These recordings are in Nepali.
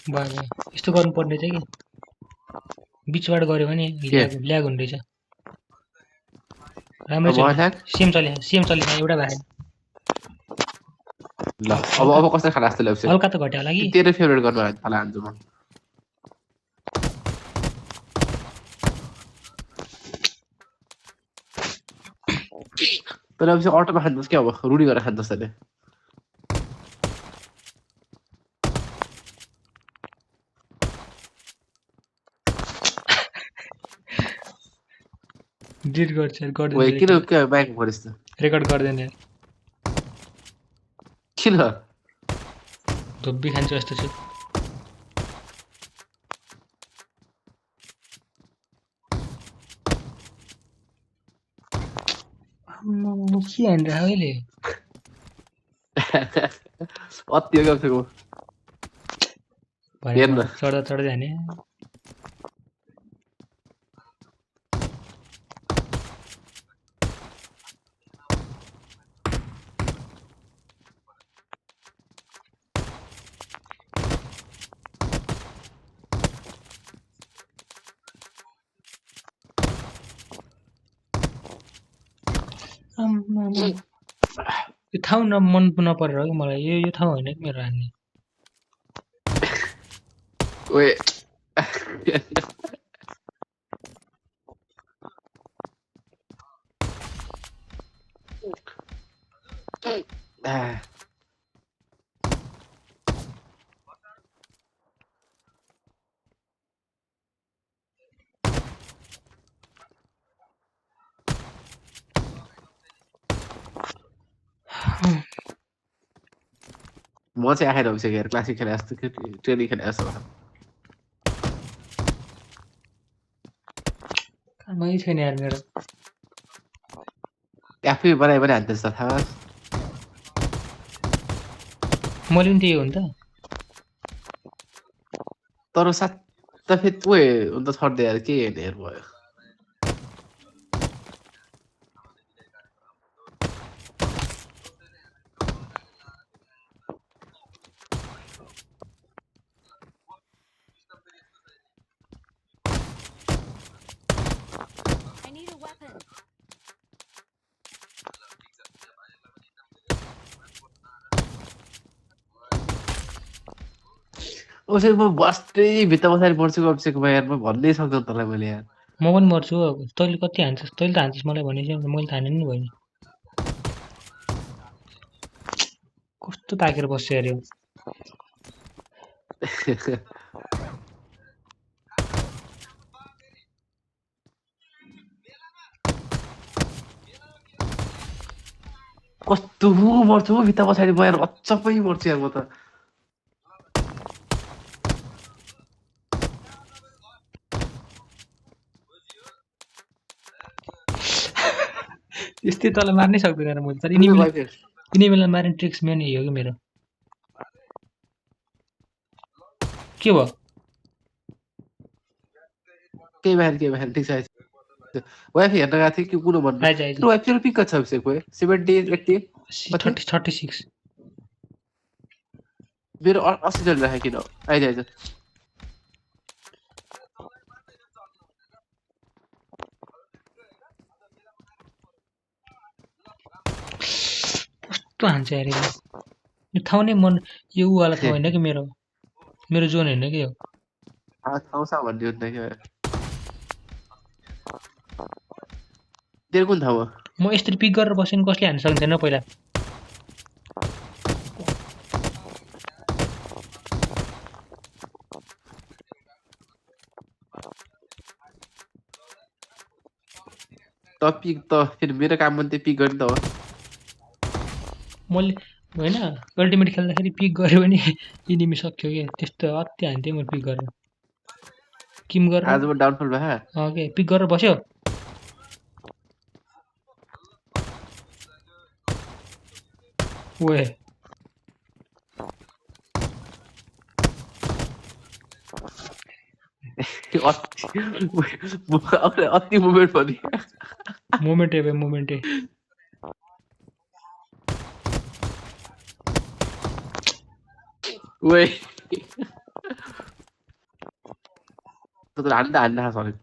भयो यस्तो गर्नुपर्ने चाहिँ कि बिचबाट गऱ्यो भने ल्याग हुने रहेछ राम्रै चल्यो सेम चल्यो एउटा भए ल अब कस्तो खाना जस्तो लाग्छ हल्का त घट्यो होला कि तेरो फेभरेट गर्नु थाला हान्छु म तर अब चाहिँ अटोमा खान्छस् के अब रुडी गरेर खान्छस् तैँले डिलिट गर्छ गर्दैन ओए किन के माइक गरिस् त रेकर्ड गर्दैन किन धोबी खान्छु जस्तो छु के हान्दै अहिले अति हो क्या हेर्न चढ्दा चढ्दै हाने यो ठाउँ मन नपरेर हो कि मलाई यो ठाउँ होइन कि मेरो हान्ने ओए म चाहिँ आएर हुन्छ यार क्लासिक खेले जस्तो ट्रेनिङ खेले जस्तो कामै छैन यार मेरो आफै बनाए पनि हान्दैछ थाहा मैले पनि त्यही हो नि त तर सात फेरि ओए अन्त छड्दै यार के हेर्ने भयो उसै म बस्दै भित्र बसाएर पढ्छु अभिषेकमा यार म भन्नै सक्दैन तँलाई मैले यार म पनि मर्छु तैँले कति हान्छस् तैँले त हान्छस् मलाई भनेपछि मैले त हाने नि भयो कस्तो ताकेर बस्यो अरे कस्तो मर्छु म भित्र पछाडि म यार अचम्मै मर्छु यार म त यस्तै तँलाई मार्नै सक्दैन मैले तर यिनी बेला मार्ने ट्रिक्स मेन यही हो कि मेरो के भयो केही भएन ठिक छ वाइफ हेर्न गएको थिएँ कि कुरो भन्नु वाइफ चाहिँ पिक छ अभिषेक 70 80 36 मेरो 80 चलिरहेको किन आइज कस्तो हान्छ अरे यो ठाउँ नै मन यो वाला ठाउँ होइन कि मेरो जोन होइन कि हो ठाउँ छ भन्ने हुँदैन कि तेरो कुन ठाउँ हो म यस्तरी पिक गरेर बसेँ नि कसले हान्न सक्दैन पहिला त पिक त फेरि मेरो काम पनि त्यही पिक गर्ने त हो मैले होइन अल्टिमेट खेल्दाखेरि पिक गऱ्यो भने इनिमी सक्यो कि त्यस्तो अति हान्थेँ मैले पिक गरेर किम गरेर आज म डाउनफल भयो के पिक गरेर बस्यो ओए अति मुभमेन्ट पनि मोमेन्ट है मोमेन्ट है ओए तो हान्दा सरी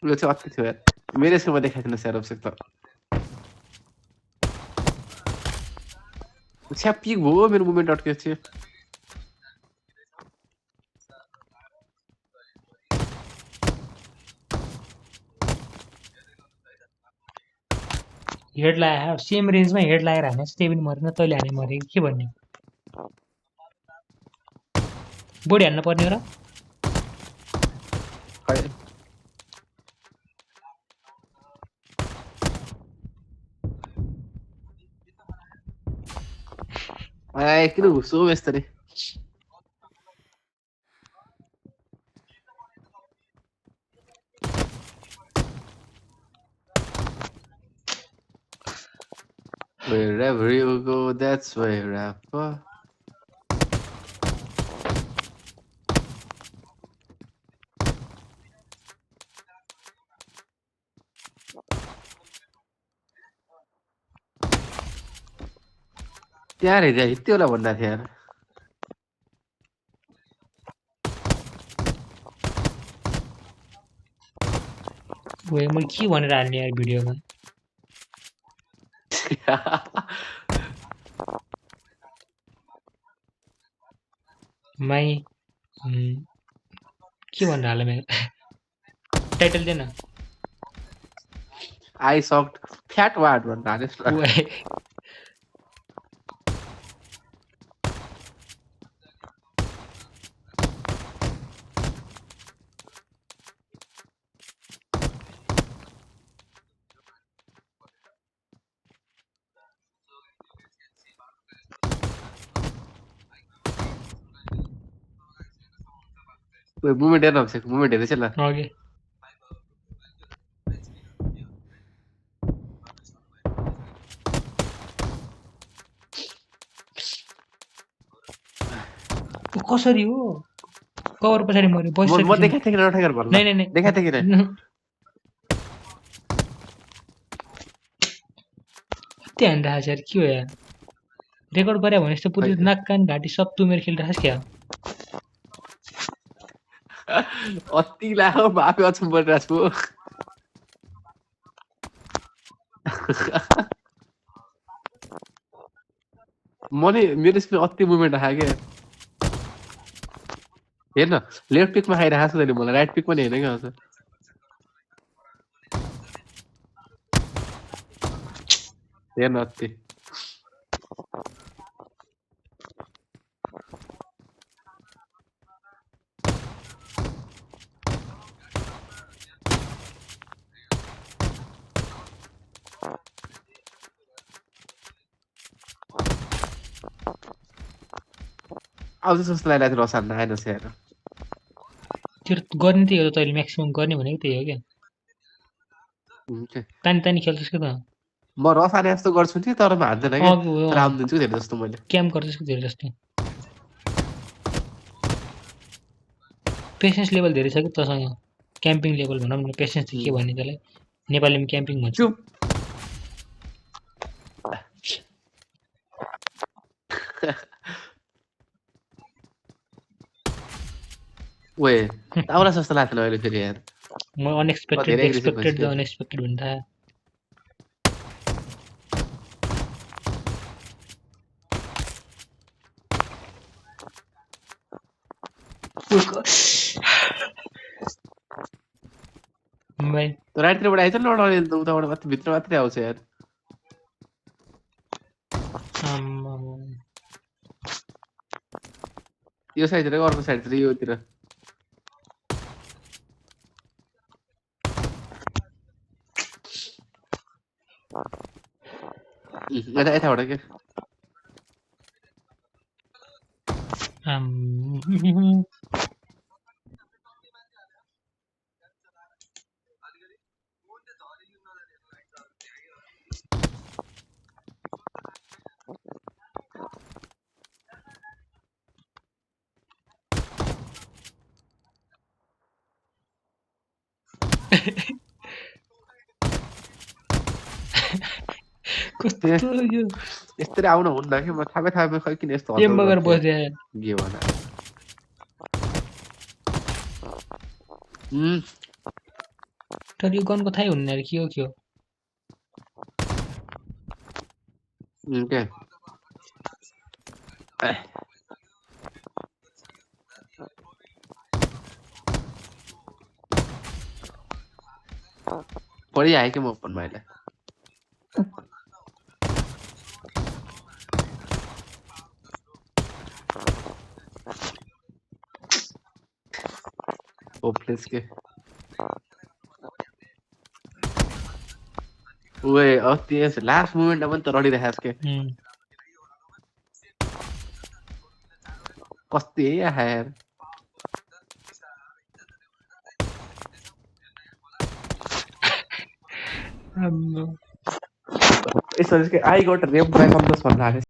यो चाहिँ अति थियो यार मेरो छेउमा देखाएको थिएन स्यारोप त छ्यापी भयो मेरो मुभमेन्ट अड्केको थियो हेड लाए सेम रेन्जमा हेड लाएर हाने त्यही पनि मरेन तैँले हाने मरे के भन्ने बढी हान्न पर्ने हो र किन घुसो यस्तरी Wherever you go, that's where I fall. त्यहाँ रहेछ यति बेला भन्दा थियो यार ओए मैले के भनेर हाल्ने यार भिडियोमा माई के भनेर हाल मेरो टाइटल दे न I sucked fat word भन्दा हालेस् ओए मुभमेन्ट हेर्न सक्छ मुभमेन्ट हेर्दैछ ल ओके कसरी हो कभर पछाडि मर्यो म देखाएको थिएँ कि नठेकेर भन्नु नै नै नै देखाएको थिएँ कि कति हानिरहेको छ यार के हो यार रेकर्ड गरे भने जस्तो पुरै नाक कान घाँटी सब तुमेर खेलिरहेको क्या अति लाग्यो म आफै अचम्म परिरहेको छु मैले मेरो स्पिन अति मुभमेन्ट आयो क्या हेर्न लेफ्ट पिकमा खाइरहेको छु मैले राइट पिक पनि हेर्न क्या हेर्न अति आउँछ जस्तो लागिरहेको थियो रसान आएन हेर त्यो गर्ने त्यही हो तैँले म्याक्सिमम गर्ने भनेको त्यही हो क्या तानी तानी खेल्छस् कि त म रसाने जस्तो गर्छु नि तर म हान्दैन क्या तर हानिदिन्छु धेरै जस्तो मैले क्याम्प गर्छस् कि धेरै जस्तो पेसेन्स लेभल धेरै छ कि तसँग क्याम्पिङ लेभल भनौँ न पेसेन्स चाहिँ के भन्ने त्यसलाई नेपालीमा क्याम्पिङ भन्छ ओए आउला जस्तो लाग्थेन अहिले फेरि यार म अनएक्सपेक्टेड एक्सपेक्टेड द अनएक्सपेक्टेड भन्दा राइटतिरबाट आइज न उताबाट मात्रै भित्र मात्रै आउँछ यार यो साइडतिर अर्को साइडतिर योतिर यताबाट के कस्तो यो यस्तै आउन हुन्न कि म थापै खै किन यस्तो एम बगर बस्दै के भन तर यो गनको थाहै हुन्न यार के हो के पढि आयो कि म ओपन मैले होपलेस के ओए त्यस लास्ट मोमेन्टमा पनि त रडिरहेछ के कस्तै यार यसो I got raped by some of the